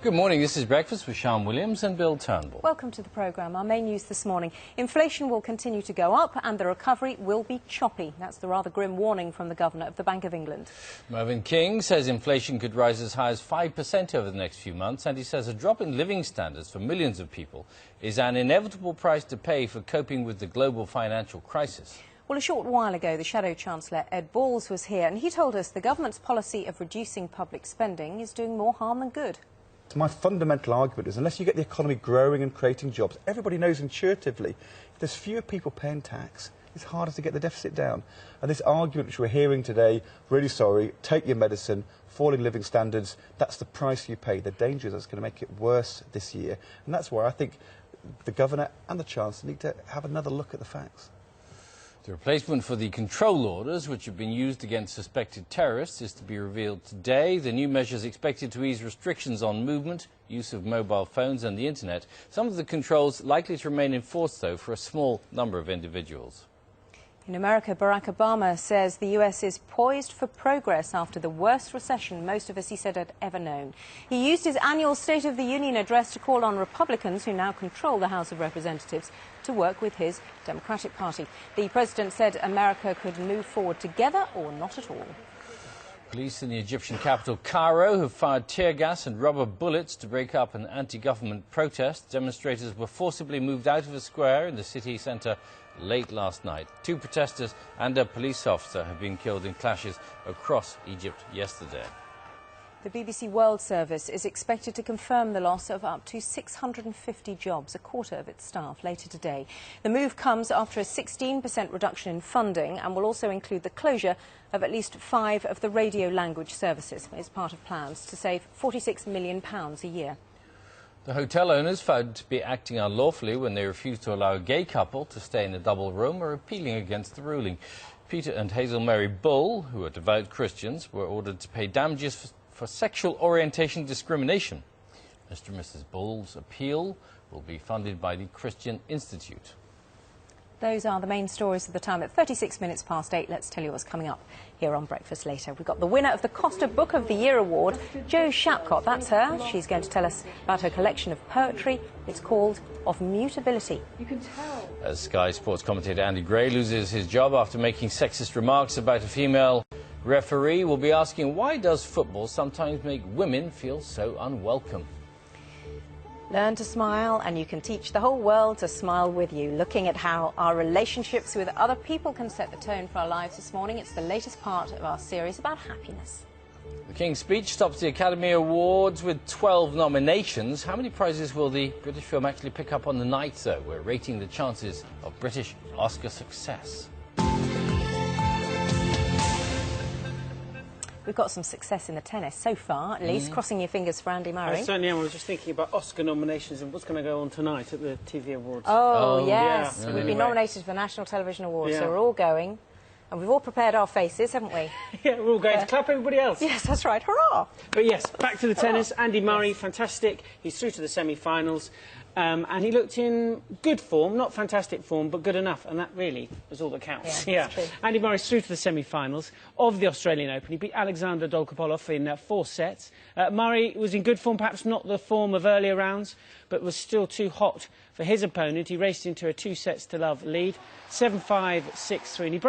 Good morning, this is Breakfast with Sean Williams and Bill Turnbull. Welcome to the programme. Our main news this morning. Inflation will continue to go up and the recovery will be choppy. That's the rather grim warning from the Governor of the Bank of England. Mervyn King says inflation could rise as high as 5% over the next few months, and he says a drop in living standards for millions of people is an inevitable price to pay for coping with the global financial crisis. Well, a short while ago, the Shadow Chancellor, Ed Balls, was here and he told us the government's policy of reducing public spending is doing more harm than good. My fundamental argument is unless you get the economy growing and creating jobs, everybody knows intuitively if there's fewer people paying tax, it's harder to get the deficit down. And this argument which we're hearing today, really sorry, take your medicine, falling living standards, that's the price you pay. The danger is that's going to make it worse this year. And that's why I think the Governor and the Chancellor need to have another look at the facts. The replacement for the control orders, which have been used against suspected terrorists, is to be revealed today. The new measure is expected to ease restrictions on movement, use of mobile phones and the internet. Some of the controls likely to remain in force, though, for a small number of individuals. In America, Barack Obama says the US is poised for progress after the worst recession most of us, he said, had ever known. He used his annual State of the Union address to call on Republicans, who now control the House of Representatives, to work with his Democratic Party. The president said America could move forward together or not at all. Police in the Egyptian capital, Cairo, have fired tear gas and rubber bullets to break up an anti-government protest. Demonstrators were forcibly moved out of a square in the city centre late last night. 2 protesters and a police officer have been killed in clashes across Egypt yesterday. The BBC World Service is expected to confirm the loss of up to 650 jobs, a quarter of its staff, later today. The move comes after a 16% reduction in funding and will also include the closure of at least 5 of the radio language services. It's part of plans to save £46 million a year. The hotel owners found to be acting unlawfully when they refused to allow a gay couple to stay in a double room are appealing against the ruling. Peter and Hazel Mary Bull, who are devout Christians, were ordered to pay damages for sexual orientation discrimination. Mr. and Mrs. Bull's appeal will be funded by the Christian Institute. Those are the main stories of the time. At 36 minutes past 8, let's tell you what's coming up here on Breakfast Later. We've got the winner of the Costa Book of the Year award, Jo Shapcott. That's her. She's going to tell us about her collection of poetry. It's called Of Mutability. You can tell. As Sky Sports commentator Andy Gray loses his job after making sexist remarks about a female referee, we'll be asking, why does football sometimes make women feel so unwelcome? Learn to smile and you can teach the whole world to smile with you. Looking at how our relationships with other people can set the tone for our lives this morning. It's the latest part of our series about happiness. The King's Speech tops the Academy Awards with 12 nominations. How many prizes will the British film actually pick up on the night, though? We're rating the chances of British Oscar success. We've got some success in the tennis so far, at least. Crossing your fingers for Andy Murray. I certainly am. I was just thinking about Oscar nominations and what's going to go on tonight at the TV Awards. Oh yes. Yeah. We've been nominated for the National Television Awards, Yeah. so we're all going. And we've all prepared our faces, haven't we? Yeah, we're all going to clap everybody else. Yes, that's right. Hurrah! But yes, back to the tennis. Andy Murray, fantastic. He's through to the semi-finals. And he looked in good form, not fantastic form, but good enough. And that really is all that counts. Yeah, that's true. Andy Murray's through to the semi-finals of the Australian Open. He beat Alexander Dolgopolov in 4 sets. Murray was in good form, perhaps not the form of earlier rounds, but was still too hot for his opponent. He raced into a 2-sets-to-love lead, 7-5, 6-3. And he broke